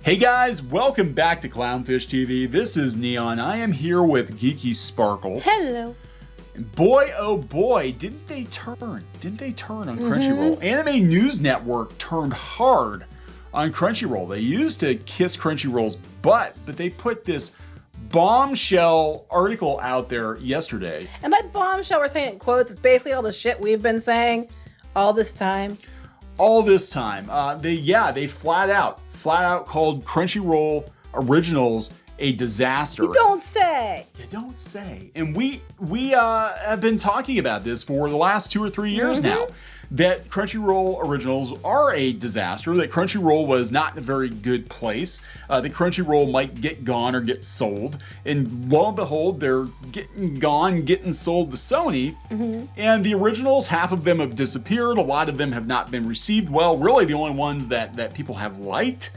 Hey guys, welcome back to Clownfish TV. This is Neon. I am here with Geeky Sparkles. Hello. And boy, oh boy, didn't they turn on Crunchyroll. Anime News Network turned hard on Crunchyroll. They used to kiss Crunchyroll's butt, but they put this bombshell article out there yesterday. And by bombshell, we're saying in quotes, it's basically all the shit we've been saying all this time. They flat out called Crunchyroll Originals a disaster. You don't say. You don't say. And we have been talking about this for the last 2 or 3 years now, that Crunchyroll Originals are a disaster, that Crunchyroll was not in a very good place, that Crunchyroll might get gone or get sold. And lo and behold, they're getting sold to Sony. And the originals, half of them have disappeared. A lot of them have not been received well. Really, the only ones that people have liked,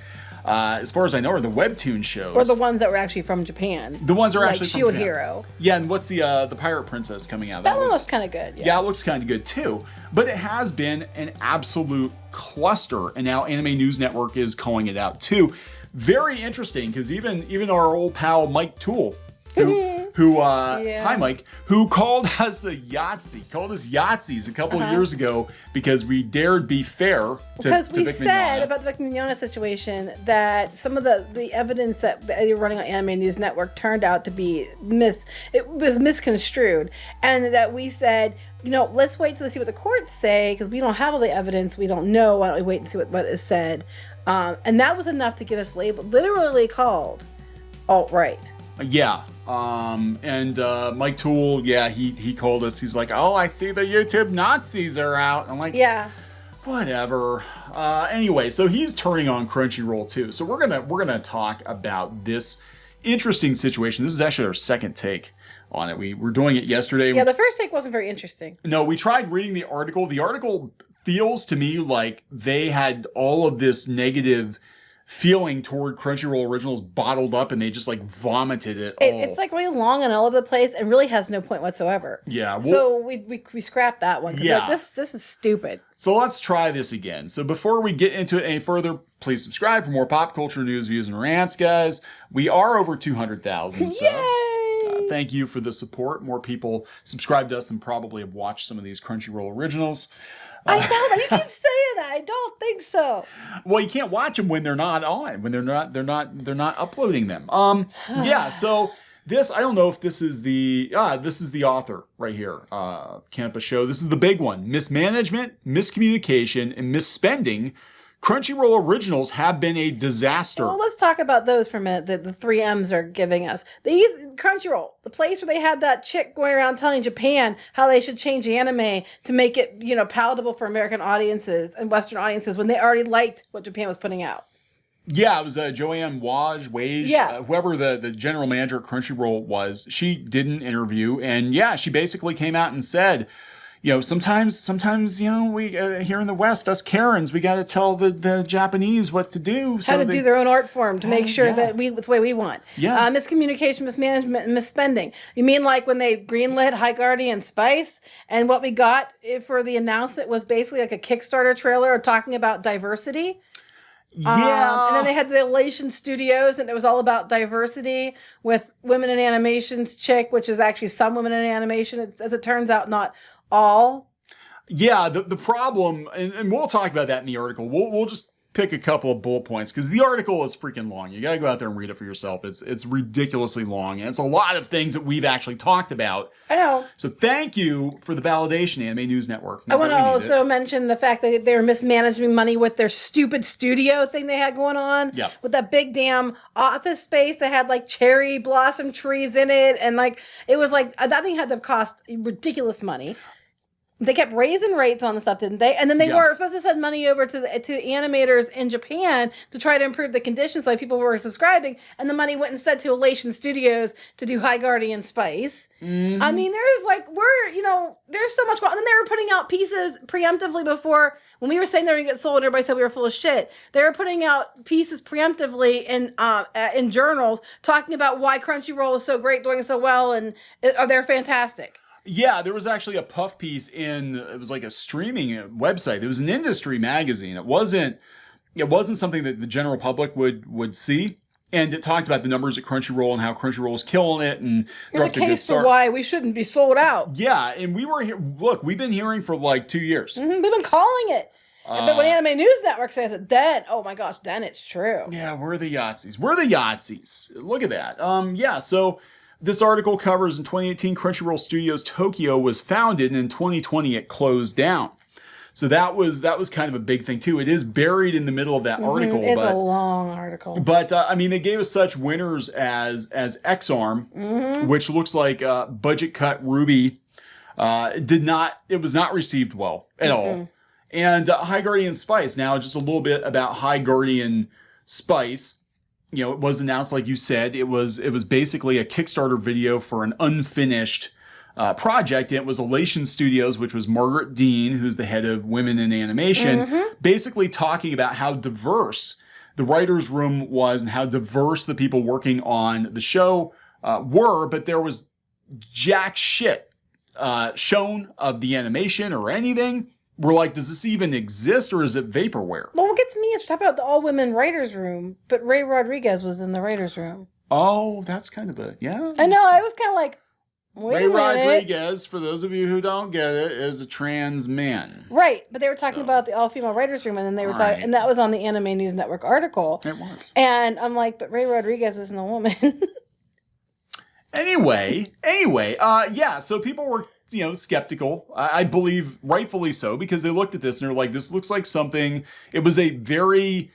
as far as I know, are the webtoon shows. Or the ones that were actually from Japan. The ones that are like actually Shield from Japan. Hero. Yeah, and what's the Pirate Princess coming out? That one looks kind of good. Yeah, it looks kind of good too. But it has been an absolute cluster, and now Anime News Network is calling it out too. Very interesting, because even our old pal Mike Toole, hi Mike, who called us Yahtzees a couple of years ago because we dared be fair because to we Vic said Mignogna. about the Vic Mignogna situation that some of the evidence that they were running on Anime News Network turned out to be misconstrued, and that we said, let's wait to see what the courts say because we don't have all the evidence, we don't know. Why don't we wait and see what is said? And that was enough to get us labeled, literally called alt-right. Yeah. And Mike Toole, he called us. He's like, "Oh, I see the YouTube Nazis are out." I'm like, yeah, whatever. Anyway, so he's turning on Crunchyroll too. So we're gonna talk about this interesting situation. This is actually our second take on it. We were doing it yesterday. Yeah, the first take wasn't very interesting. No, we tried reading the article. The article feels to me like they had all of this negative feeling toward Crunchyroll Originals bottled up, and they just vomited it all. It's really long and all over the place and really has no point whatsoever. Yeah. So we scrapped that one. Yeah. This is stupid. So let's try this again. So before we get into it any further, please subscribe for more pop culture news, views, and rants, guys. We are over 200,000 subs. Thank you for the support. More people subscribe to us than probably have watched some of these Crunchyroll Originals. I doubt. You keep saying that. I don't think so. Well, you can't watch them when they're not on. When they're not uploading them. Yeah. So this, I don't know if this is the author right here. Campa Show. This is the big one. Mismanagement, miscommunication, and misspending. Crunchyroll Originals have been a disaster. Well, let's talk about those for a minute that the 3 M's are giving us. Crunchyroll, the place where they had that chick going around telling Japan how they should change anime to make it, palatable for American audiences and Western audiences when they already liked what Japan was putting out. Yeah, it was Joanne Wage, whoever the general manager at Crunchyroll was. She did an interview, and she basically came out and said, sometimes, we here in the West, us Karens, we got to tell the Japanese what to do. How to do their own art form to make sure that it's the way we want. Yeah. Miscommunication, mismanagement, and misspending. You mean like when they greenlit High Guardian Spice, and what we got for the announcement was basically like a Kickstarter trailer talking about diversity? Yeah. And then they had the Elation Studios, and it was all about diversity with women in animations chick, which is actually some women in animation. As it turns out, not all. Yeah, the problem, and we'll talk about that in the article. We'll just pick a couple of bullet points because the article is freaking long. You gotta go out there and read it for yourself. It's ridiculously long, and it's a lot of things that we've actually talked about. I know. So thank you for the validation, Anime News Network. I want to also mention the fact that they were mismanaging money with their stupid studio thing they had going on. Yeah. With that big damn office space that had cherry blossom trees in it, and it was that thing had to cost ridiculous money. They kept raising rates on the stuff, didn't they? And then they were supposed to send money over to the animators in Japan to try to improve the conditions so people were subscribing. And the money went instead to Elation Studios to do High Guardian Spice. Mm-hmm. I mean, there's so much going on. And then they were putting out pieces preemptively before, when we were saying they were going to get sold, everybody said we were full of shit. They were putting out pieces preemptively in journals talking about why Crunchyroll is so great, doing so well, and they're fantastic. Yeah, there was actually a puff piece it was like a streaming website. It was an industry magazine. It wasn't it wasn't something that the general public would see. And it talked about the numbers at Crunchyroll and how Crunchyroll is killing it. And there's a case for why we shouldn't be sold out. Yeah, and we were here. Look, we've been hearing for like 2 years. We've been calling it. But when Anime News Network says it, then, oh my gosh, then it's true. Yeah, we're the Yahtzees. We're the Yahtzees. Look at that. Yeah, so this article covers in 2018, Crunchyroll Studios Tokyo was founded, and in 2020 it closed down. So that was kind of a big thing too. It is buried in the middle of that article. It's a long article. But I mean, they gave us such winners as X-Arm, which looks like budget cut Ruby. It was not received well at all. And High Guardian Spice. Now, just a little bit about High Guardian Spice. You know, it was announced, like you said, it was basically a Kickstarter video for an unfinished project. It was Elation Studios, which was Margaret Dean, who's the head of Women in Animation, basically talking about how diverse the writer's room was and how diverse the people working on the show were, but there was jack shit shown of the animation or anything. We're like, does this even exist or is it vaporware? Well, what gets me is we talk about the all-women writer's room, but Ray Rodriguez was in the writer's room. Oh, that's kind of yeah. I know, I was kind of like, Ray Rodriguez, for those of you who don't get it, is a trans man. Right, but they were talking about the all-female writers' room, and then they were talking, and that was on the Anime News Network article. It was. And I'm like, but Ray Rodriguez isn't a woman. Anyway, yeah. So people were, skeptical. I believe rightfully so, because they looked at this and they're like, this looks like something. It was a very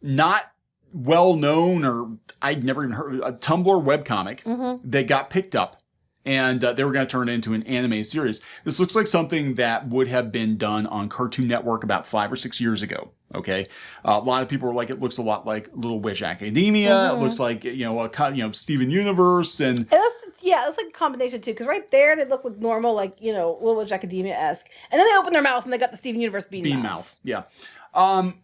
not well-known, or I'd never even heard, a Tumblr webcomic that got picked up. And they were going to turn it into an anime series. This looks like something that would have been done on Cartoon Network about 5 or 6 years ago. Okay, a lot of people were like, it looks a lot like Little Witch Academia. It looks like Steven Universe, and it was like a combination too. Because right there, they look like normal, like Little Witch Academia-esque, and then they open their mouth and they got the Steven Universe bean mouth. Yeah.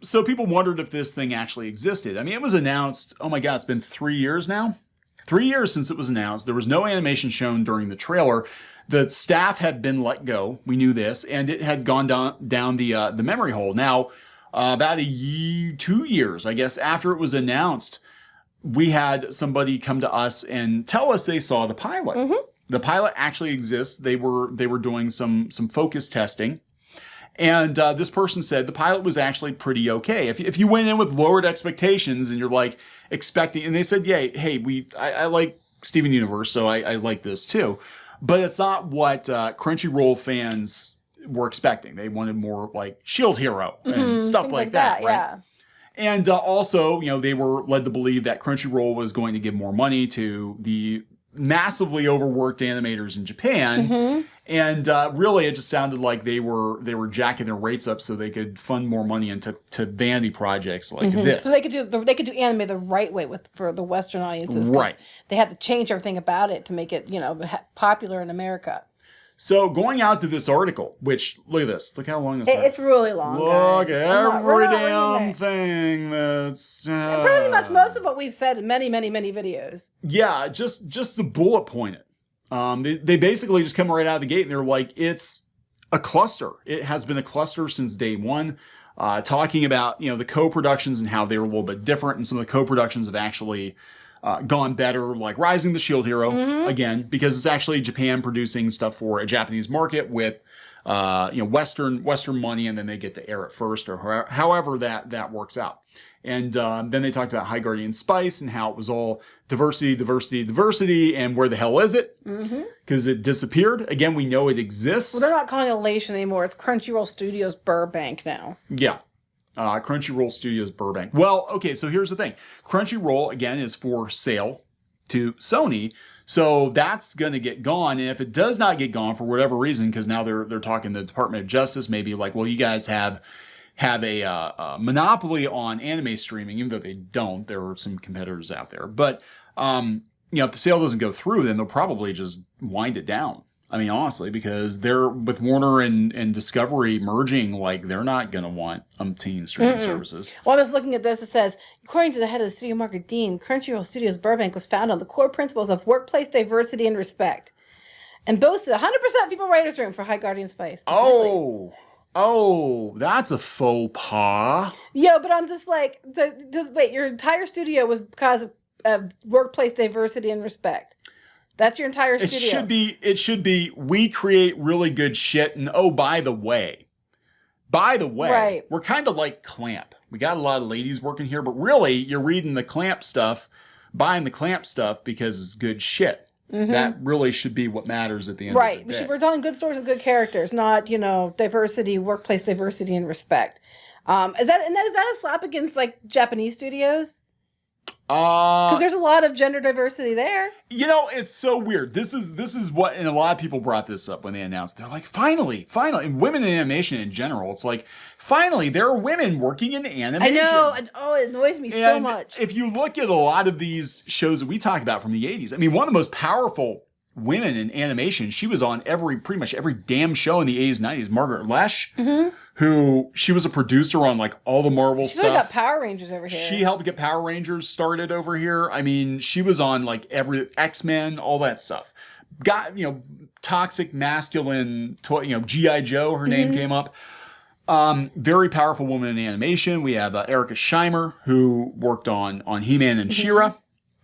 So people wondered if this thing actually existed. I mean, it was announced. Oh my God, it's been 3 years now. 3 years since it was announced. There was no animation shown during the trailer. The staff had been let go. We knew this, and it had gone down the memory hole. Now, about 2 years, I guess, after it was announced, we had somebody come to us and tell us they saw the pilot. The pilot actually exists. They were doing some focus testing. And this person said the pilot was actually pretty okay. If you went in with lowered expectations and you're like expecting, and they said, yeah, hey, I like Steven Universe, so I like this too. But it's not what Crunchyroll fans were expecting. They wanted more like Shield Hero and stuff like that, right? Yeah. And also, they were led to believe that Crunchyroll was going to give more money to the massively overworked animators in Japan. And really, it just sounded like they were jacking their rates up so they could fund more money into vanity projects like this. So they could do anime the right way for the Western audiences. Right. They had to change everything about it to make it popular in America. So going out to this article, which look at this, look how long this is. It's really long. Look guys. at every damn thing that's pretty much most of what we've said in many, many, many videos. Yeah, just to bullet point it. They basically just come right out of the gate and they're like, it's a cluster. It has been a cluster since day one. Talking about the co-productions and how they're a little bit different, and some of the co-productions have actually gone better, like Rising the Shield Hero again, because it's actually Japan producing stuff for a Japanese market with Western money, and then they get to air it first, or however that works out. And then they talked about High Guardian Spice and how it was all diversity, and where the hell is it? Because it disappeared. Again, we know it exists. Well, they're not calling it Elation anymore. It's Crunchyroll Studios Burbank now. Yeah. Crunchyroll Studios Burbank. Well, okay, so here's the thing. Crunchyroll, again, is for sale to Sony. So that's going to get gone. And if it does not get gone for whatever reason, because now they're talking to the Department of Justice, maybe like, well, you guys have a monopoly on anime streaming, even though they don't. There are some competitors out there. But, if the sale doesn't go through, then they'll probably just wind it down. I mean, honestly, because they're with Warner and Discovery merging, like they're not going to want umpteen streaming services. Well, I was looking at this. It says, according to the head of the studio, Margaret Dean, Crunchyroll Studios Burbank was founded on the core principles of workplace diversity and respect, and boasted 100% female writers' room for High Guardian Spice. Oh, Oh, that's a faux pas. Yeah, but I'm just like, wait, your entire studio was because of workplace diversity and respect. That's your entire It studio. It should be. We create really good shit, and oh, by the way, Right. we're kind of like Clamp. We got a lot of ladies working here, but really, you're reading the Clamp stuff, buying the Clamp stuff because it's good shit. That really should be what matters at the end Right. of the day. We're telling good stories with good characters, not, diversity, workplace diversity and respect. Is that a slap against like Japanese studios? Because there's a lot of gender diversity there. It's so weird. This is what, and a lot of people brought this up when they announced. They're like, finally, and women in animation in general. It's like, finally, there are women working in animation. I know. Oh, it annoys me so much. If you look at a lot of these shows that we talk about from the 80s, I mean, one of the most powerful women in animation, she was on pretty much every damn show in the 80s and 90s, Margaret Lesh, who she was a producer on like all the Marvel stuff. She got Power Rangers over here. She helped get Power Rangers started over here. I mean, she was on like every X-Men, all that stuff. Got, toxic masculine, G.I. Joe, her name came up. Very powerful woman in animation. We have Erica Scheimer, who worked on He-Man and She-Ra.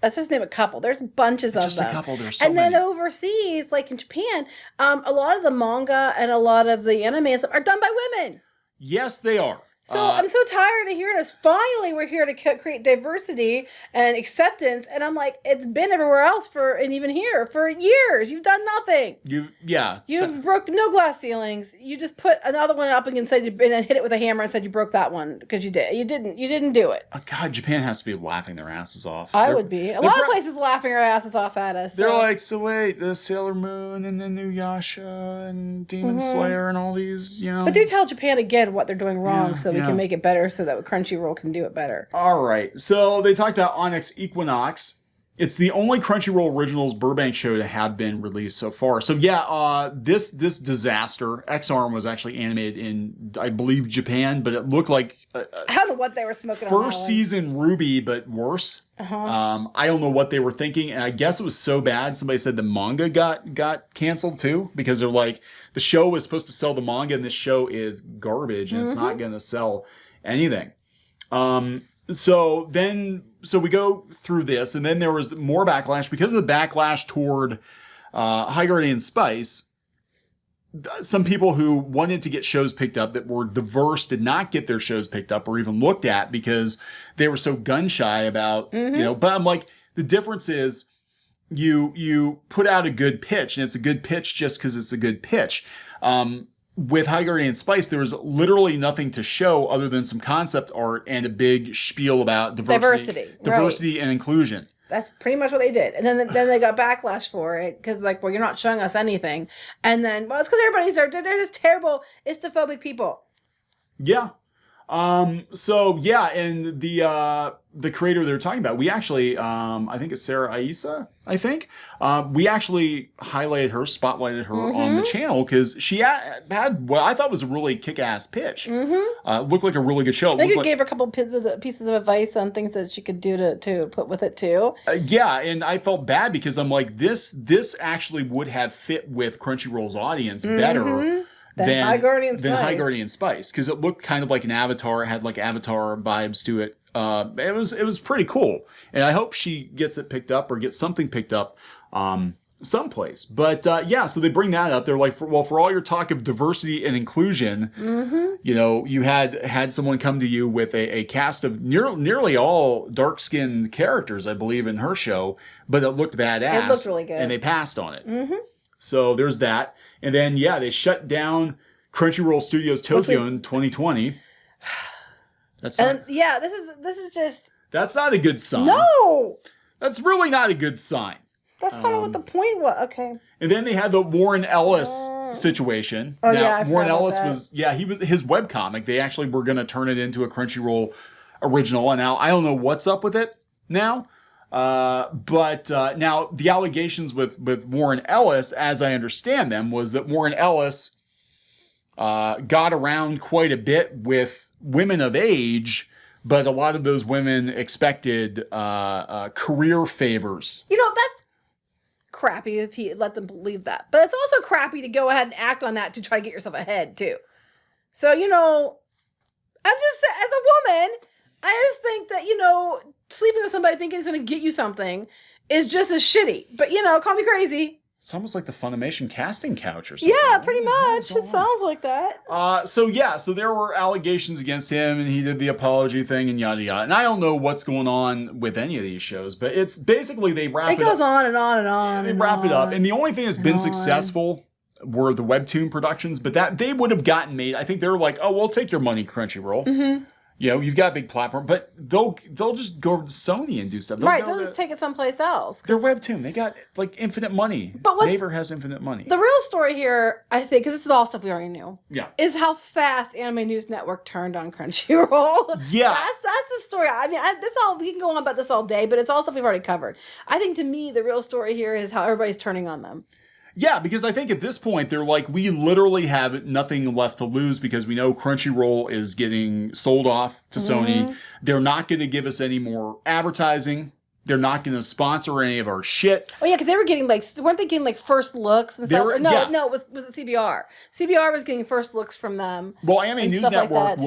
Let's just name a couple. There's bunches of them. Just a couple. There's so many. And then overseas, like in Japan, a lot of the manga and a lot of the anime are done by women. Yes, they are. So I'm so tired of hearing this. Finally, we're here to create diversity and acceptance. And I'm like, it's been everywhere else and even here for years. You've done nothing. You've broke no glass ceilings. You just put another one up and then hit it with a hammer and said you broke that one because you did. You didn't do it. Oh, God, Japan has to be laughing their asses off. I would be. A lot of places laughing their asses off at us. They're like, so wait, the Sailor Moon and the new Yasha and Demon Slayer and all these, But do tell Japan again what they're doing wrong so we can make it better so that Crunchyroll can do it better. All right. So they talked about Onyx Equinox. It's the only Crunchyroll Originals Burbank show to have been released so far. So this disaster, X-Arm was actually animated in, I believe, Japan, but it looked like I don't know what they were smoking on that first season Ruby, but worse. I don't know what they were thinking, and I guess it was so bad. Somebody said the manga got canceled too because they're like, the show was supposed to sell the manga, and this show is garbage, and it's not going to sell anything. So we go through this, and then there was more backlash because of the backlash toward High Guardian Spice. Some people who wanted to get shows picked up that were diverse did not get their shows picked up or even looked at because they were so gun shy about, but I'm like, the difference is you put out a good pitch, and it's a good pitch just because it's a good pitch. With High Guardian Spice, there was literally nothing to show other than some concept art and a big spiel about diversity and inclusion. That's pretty much what they did. And then they got backlash for it because, like, well, you're not showing us anything. And then, well, it's because they're just terrible istophobic people. Yeah. And the creator they're talking about, we actually, I think it's Sarah Aisa, we actually spotlighted her on the channel because she had what I thought was a really kick-ass pitch. Looked like a really good show. I think it gave her a couple pieces of advice on things that she could do to put with it too. And I felt bad because I'm like, this actually would have fit with Crunchyroll's audience better than High Guardian Spice, because it looked kind of like an Avatar. It had like Avatar vibes to it. It was pretty cool, and I hope she gets it picked up or gets something picked up someplace. But so they bring that up. They're like, for all your talk of diversity and inclusion, you had someone come to you with a cast of nearly all dark-skinned characters, I believe, in her show, but it looked badass. It looked really good, and they passed on it. So there's that. And then, they shut down Crunchyroll Studios Tokyo in 2020. This is just... That's not a good sign. No! That's really not a good sign. That's kind of what the point was. Okay. And then they had the Warren Ellis situation. Warren Ellis was his webcomic. They actually were going to turn it into a Crunchyroll original. And now I don't know what's up with it now. But now the allegations with Warren Ellis, as I understand them, was that Warren Ellis got around quite a bit with women of age, but a lot of those women expected career favors. That's crappy if he let them believe that. But it's also crappy to go ahead and act on that to try to get yourself ahead too. So, I'm just, as a woman, I just think that, sleeping with somebody thinking it's going to get you something is just as shitty. But, call me crazy. It's almost like the Funimation casting couch or something. Yeah, pretty much. It sounds like that. So there were allegations against him, and he did the apology thing and yada yada. And I don't know what's going on with any of these shows, but it's basically they wrap it up. It goes on and on and on. They wrap it up, and the only thing that's been successful were the webtoon productions, but that they would have gotten made. I think they're like, oh, we'll take your money, Crunchyroll. Mm-hmm. You've got a big platform, but they'll just go over to Sony and do stuff. They'll just take it someplace else. They're webtoon. They got like infinite money. But Naver has infinite money. The real story here, I think, because this is all stuff we already knew. Yeah. Is how fast Anime News Network turned on Crunchyroll. Yeah. That's the story. I mean, we can go on about this all day, but it's all stuff we've already covered. I think to me, the real story here is how everybody's turning on them. Yeah, because I think at this point, they're like, we literally have nothing left to lose because we know Crunchyroll is getting sold off to Sony. They're not going to give us any more advertising. They're not going to sponsor any of our shit. Oh, yeah, because they were getting weren't they getting first looks and stuff? No, it was it CBR. CBR was getting first looks from them. Well, Anime News Network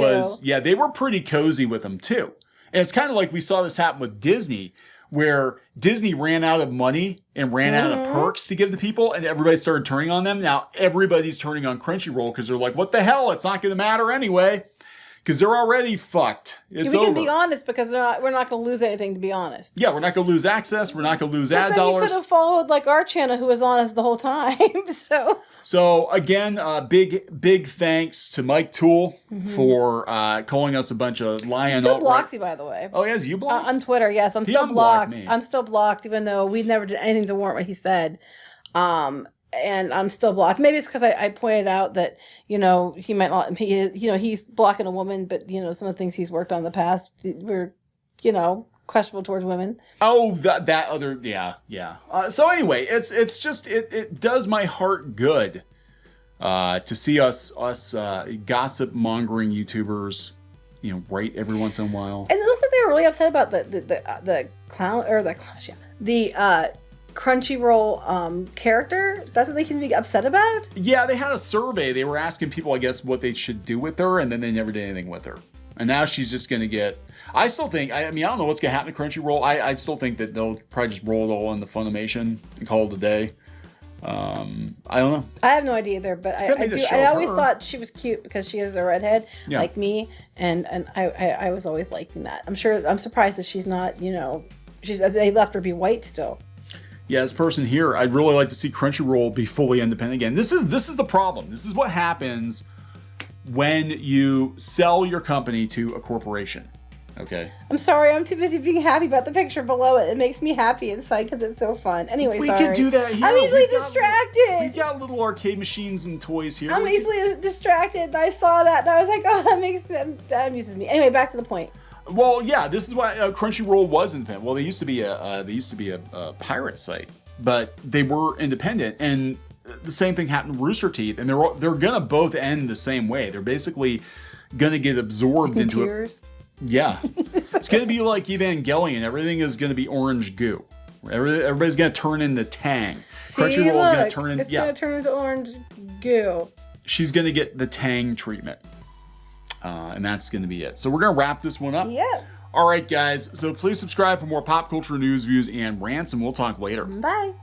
they were pretty cozy with them too. And it's kind of like we saw this happen with Disney, where Disney ran out of money and ran out of perks to give to people, and everybody started turning on them. Now everybody's turning on Crunchyroll because they're like, what the hell? It's not going to matter anyway. Because they're already fucked. It's over. We can be honest because we're not going to lose anything, to be honest. Yeah, we're not going to lose access. We're not going to lose ad dollars. You could have followed like our channel who was honest the whole time. So again, big thanks to Mike Toole for calling us a bunch of lying. Still blocks you, by the way. Oh, yes, you blocked? On Twitter, yes. I'm still blocked. I'm still blocked, even though we never did anything to warrant what he said. And I'm still blocked. Maybe it's because I pointed out that, he might not, he's blocking a woman, but, some of the things he's worked on in the past were, questionable towards women. Oh, that other, yeah. So anyway, it's just, it does my heart good to see us gossip mongering YouTubers, right every once in a while. And it looks like they were really upset about the clown, or the Crunchyroll character. That's what they can be upset about? Yeah, they had a survey. They were asking people, I guess, what they should do with her, and then they never did anything with her. And now she's just going to get... I still think... I don't know what's going to happen to Crunchyroll. I still think that they'll probably just roll it all into Funimation and call it a day. I don't know. I have no idea either, but I always thought she was cute because she is a redhead, like me, and I was always liking that. I'm surprised that she's not, they left her be white still. Yeah, this person here, I'd really like to see Crunchyroll be fully independent again. This is the problem. This is what happens when you sell your company to a corporation. Okay. I'm sorry, I'm too busy being happy about the picture below it. It makes me happy inside because it's so fun. Anyway, we could do that here. I'm easily distracted. We've got little arcade machines and toys here. I'm easily distracted. I saw that and I was like, oh, that amuses me. Anyway, back to the point. Well, yeah, this is why Crunchyroll was independent. Well, they used to be a pirate site, but they were independent, and the same thing happened to Rooster Teeth, and they're gonna both end the same way. They're basically gonna get absorbed into tears. Yeah, it's gonna be like Evangelion. Everything is gonna be orange goo. Everybody's gonna turn into Tang. Crunchyroll is gonna turn into gonna turn into orange goo. She's gonna get the Tang treatment. And that's going to be it. So we're going to wrap this one up. Yeah. All right, guys. So please subscribe for more pop culture news, views, and rants, and we'll talk later. Bye.